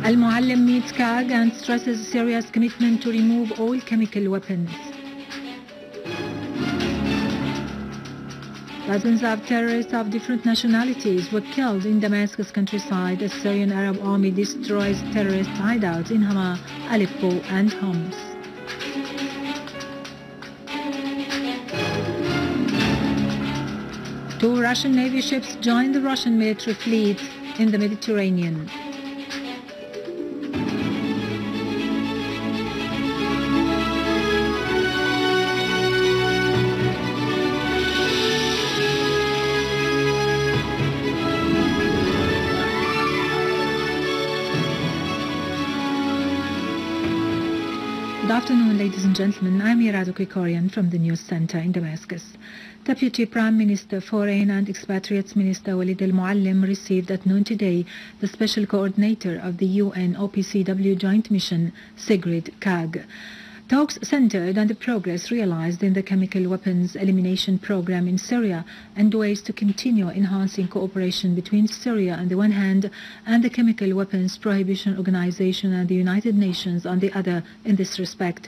Al-Muallim meets CAG and stresses Syria's commitment to remove all chemical weapons. Dozens of terrorists of different nationalities were killed in Damascus countryside as Syrian Arab Army destroys terrorist hideouts in Hama, Aleppo and Homs. Two Russian Navy ships joined the Russian military fleet in the Mediterranean. Good afternoon, ladies and gentlemen. I'm Iraqi Army from the News Center in Damascus. Deputy Prime Minister, Foreign and Expatriates Minister Walid al-Muallim received at noon today the Special Coordinator of the UN OPCW Joint Mission, Sigrid Kaag. Talks centered on the progress realized in the chemical weapons elimination program in Syria and ways to continue enhancing cooperation between Syria on the one hand and the Chemical Weapons Prohibition Organization and the United Nations on the other in this respect.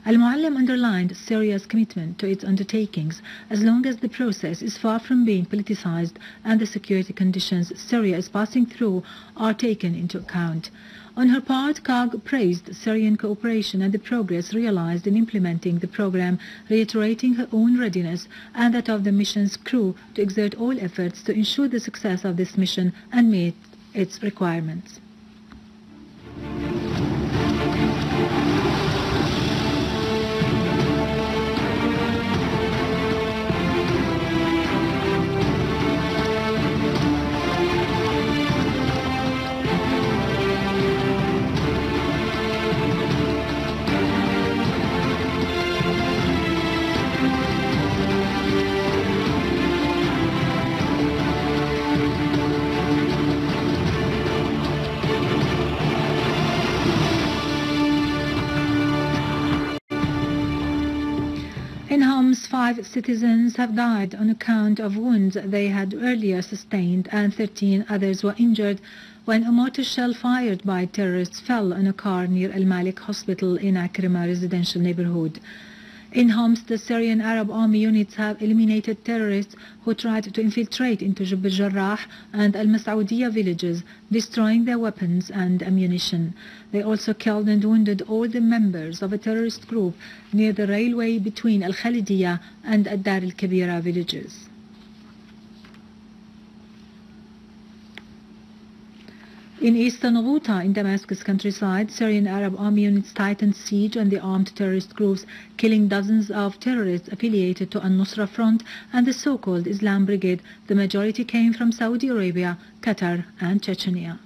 Al-Muallim underlined Syria's commitment to its undertakings as long as the process is far from being politicized and the security conditions Syria is passing through are taken into account. On her part, Kaag praised Syrian cooperation and the progress realized in implementing the program, reiterating her own readiness and that of the mission's crew to exert all efforts to ensure the success of this mission and meet its requirements. In Homs, 5 citizens have died on account of wounds they had earlier sustained and 13 others were injured when a mortar shell fired by terrorists fell on a car near Al-Malik Hospital in Akrima residential neighborhood. In Homs, the Syrian Arab Army units have eliminated terrorists who tried to infiltrate into Jub al-Jarrah and Al-Mas'oudiyya villages, destroying their weapons and ammunition. They also killed and wounded all the members of a terrorist group near the railway between Al-Khalidiyya and Ad-Dar al-Kabira villages. In eastern Ghouta in Damascus countryside, Syrian Arab Army units tightened siege on the armed terrorist groups, killing dozens of terrorists affiliated to Al-Nusra Front and the so-called Islam Brigade. The majority came from Saudi Arabia, Qatar and Chechnya.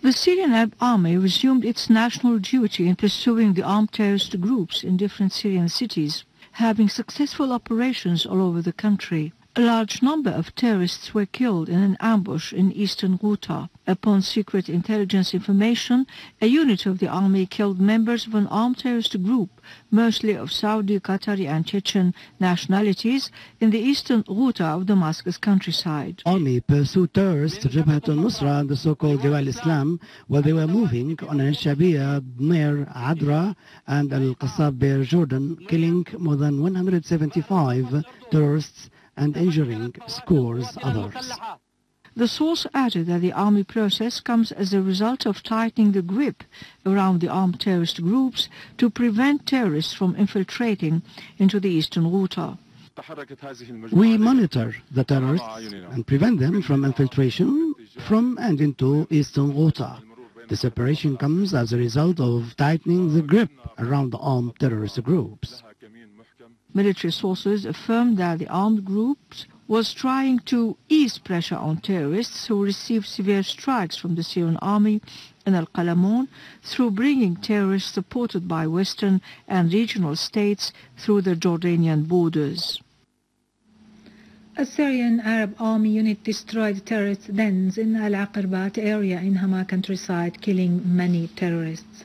The Syrian Arab Army resumed its national duty in pursuing the armed terrorist groups in different Syrian cities, having successful operations all over the country. A large number of terrorists were killed in an ambush in eastern Ghouta. Upon secret intelligence information, a unit of the army killed members of an armed terrorist group, mostly of Saudi, Qatari and Chechen nationalities, in the eastern Ghouta of Damascus countryside. Army pursued terrorists Jabhat al-Nusra and the so-called Jawal Islam while they were moving on Al-Shabiya near Adra and Al-Aqsa near Jordan, killing more than 175 terrorists and injuring scores others. The source added that the army process comes as a result of tightening the grip around the armed terrorist groups to prevent terrorists from infiltrating into the eastern Ghouta. We monitor the terrorists and prevent them from infiltration from and into eastern Ghouta. This operation comes as a result of tightening the grip around the armed terrorist groups. Military sources affirmed that the armed groups was trying to ease pressure on terrorists who received severe strikes from the Syrian Army in Al-Qalamun through bringing terrorists supported by Western and regional states through the Jordanian borders. A Syrian Arab Army unit destroyed terrorist dens in Al-Aqsa area in Hama countryside, killing many terrorists.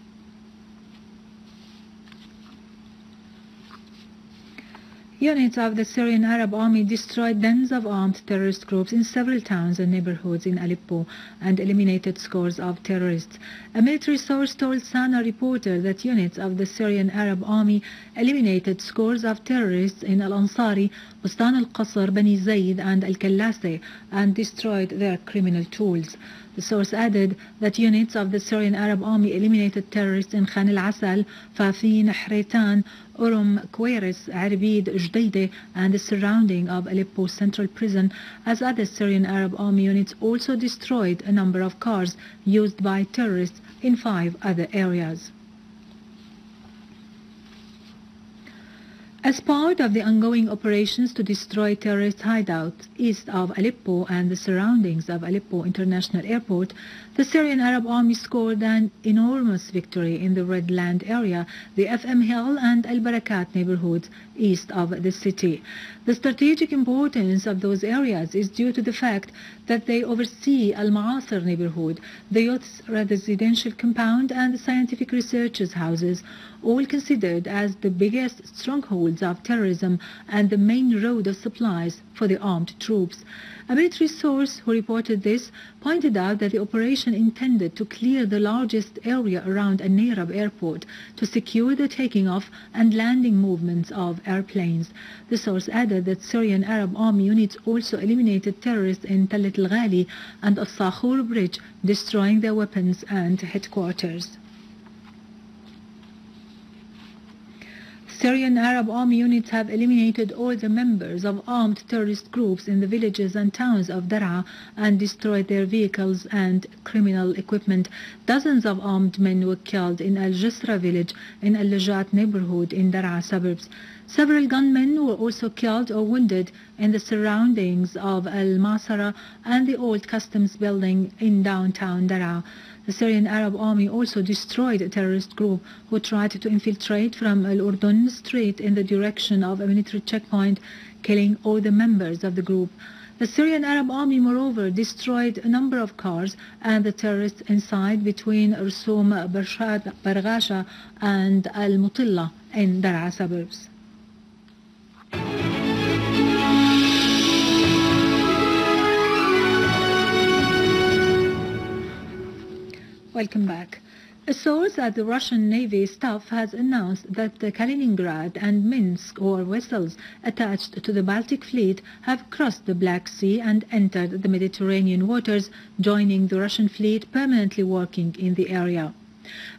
Units of the Syrian Arab Army destroyed dens of armed terrorist groups in several towns and neighborhoods in Aleppo and eliminated scores of terrorists. A military source told Sana reporter that units of the Syrian Arab Army eliminated scores of terrorists in Al-Ansari, Bustan al-Qasr, Bani Zayd and Al-Kallase and destroyed their criminal tools. The source added that units of the Syrian Arab Army eliminated terrorists in Khan al-Asal, Fafin, Hreitan, Urum, Kweris, Arbid, Jdeide and the surrounding of Aleppo Central Prison, as other Syrian Arab Army units also destroyed a number of cars used by terrorists in 5 other areas. As part of the ongoing operations to destroy terrorist hideouts east of Aleppo and the surroundings of Aleppo International Airport, the Syrian Arab Army scored an enormous victory in the Red Land area, the FM Hill and Al-Barakat neighborhoods east of the city. The strategic importance of those areas is due to the fact that they oversee Al-Ma'asir neighborhood, the youth's residential compound and the scientific researchers' houses, all considered as the biggest strongholds of terrorism and the main road of supplies for the armed troops. A military source who reported this pointed out that the operation intended to clear the largest area around Al-Nairab airport to secure the taking off and landing movements of airplanes. The source added that Syrian Arab Army units also eliminated terrorists in Talat al-Ghali and Al-Sakhur bridge, destroying their weapons and headquarters. Syrian Arab Army units have eliminated all the members of armed terrorist groups in the villages and towns of Daraa and destroyed their vehicles and criminal equipment. Dozens of armed men were killed in Al-Jisra village in Al-Lajat neighborhood in Daraa suburbs. Several gunmen were also killed or wounded in the surroundings of Al-Masara and the old customs building in downtown Daraa. The Syrian Arab Army also destroyed a terrorist group who tried to infiltrate from Al-Urdun Street in the direction of a military checkpoint, killing all the members of the group. The Syrian Arab Army, moreover, destroyed a number of cars and the terrorists inside between Rusum Barghasha and Al-Mutilla in Daraa suburbs. Welcome back. A source at the Russian Navy staff has announced that the Kaliningrad and Minsk, or vessels attached to the Baltic Fleet, have crossed the Black Sea and entered the Mediterranean waters, joining the Russian fleet permanently working in the area.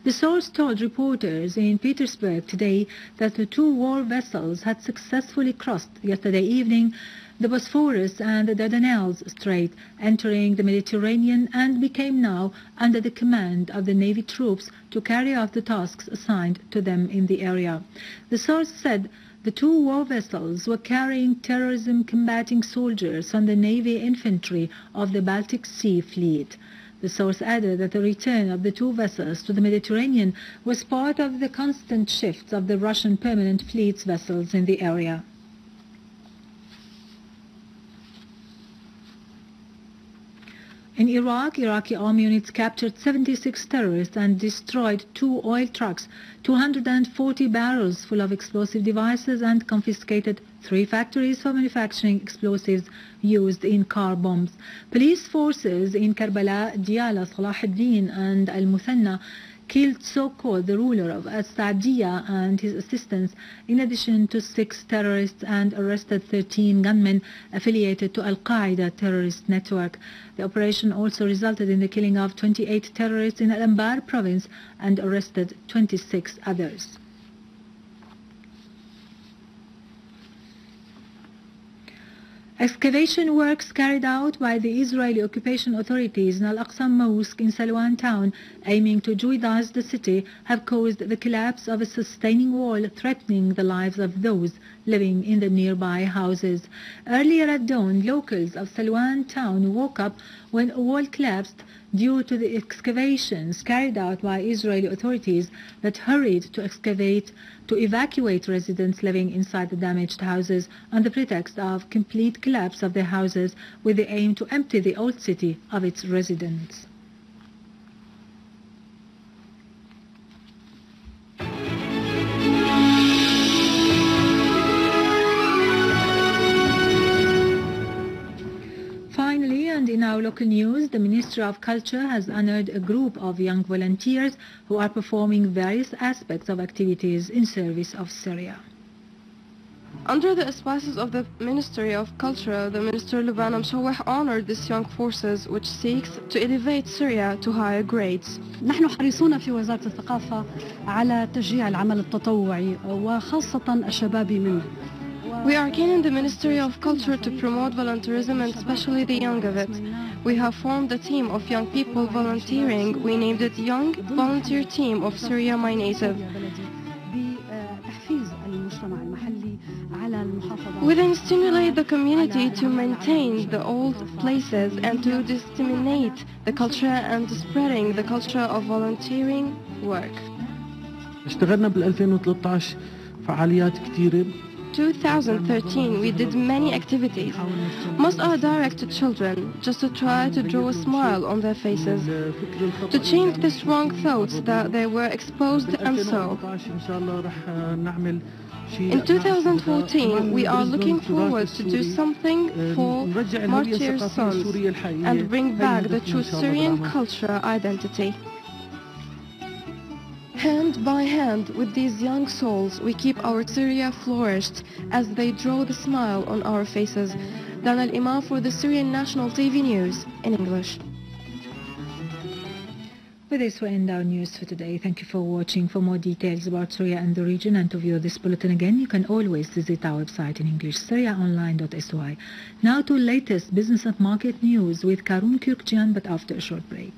The source told reporters in Petersburg today that the 2 war vessels had successfully crossed yesterday evening the Bosphorus and the Dardanelles Strait, entering the Mediterranean, and became now under the command of the Navy troops to carry out the tasks assigned to them in the area. The source said the 2 war vessels were carrying terrorism combating soldiers on the Navy infantry of the Baltic Sea Fleet. The source added that the return of the 2 vessels to the Mediterranean was part of the constant shifts of the Russian permanent fleet's vessels in the area. In Iraq, Iraqi Army units captured 76 terrorists and destroyed 2 oil trucks, 240 barrels full of explosive devices, and confiscated 3 factories for manufacturing explosives used in car bombs. Police forces in Karbala, Diyala, Salah ad-Din and Al-Muthanna killed so-called the ruler of As-Saadiyya and his assistants, in addition to 6 terrorists, and arrested 13 gunmen affiliated to Al-Qaeda terrorist network. The operation also resulted in the killing of 28 terrorists in Al-Anbar province and arrested 26 others. Excavation works carried out by the Israeli occupation authorities in Al-Aqsa mosque in Salwan town, aiming to Jewedize the city, have caused the collapse of a sustaining wall threatening the lives of those living in the nearby houses. Earlier at dawn, locals of Salwan town woke up when a wall collapsed due to the excavations carried out by Israeli authorities that hurried to evacuate residents living inside the damaged houses on the pretext of complete collapse of their houses, with the aim to empty the old city of its residents. Finally, and in our local news, the Ministry of Culture has honored a group of young volunteers who are performing various aspects of activities in service of Syria. Under the auspices of the Ministry of Culture, the Minister Lubana Mshawah honored these young forces which seeks to elevate Syria to higher grades. نحن حريصون في وزارة الثقافة على تشجيع العمل التطوعي وخاصة الشباب منه. We are keen in the Ministry of Culture to promote volunteerism and especially the young of it. We have formed a team of young people volunteering. We named it Young Volunteer Team of Syria My Native. We then stimulate the community to maintain the old places and to disseminate the culture and spreading the culture of volunteering work. اشتغلنا بال 2013 فعاليات كثيرة. 2013 we did many activities. Most are direct to children, just to try to draw a smile on their faces, to change the strong thoughts that they were exposed and so. In 2014 we are looking forward to do something for martyr sons and bring back the true Syrian culture identity. Hand by hand with these young souls, we keep our Syria flourished as they draw the smile on our faces. Daraa Al-Imam for the Syrian National TV News in English. With this, we end our news for today. Thank you for watching. For more details about Syria and the region and to view this bulletin again, you can always visit our website in English, syriaonline.sy. Now to latest business and market news with Karun Kürkjian, but after a short break.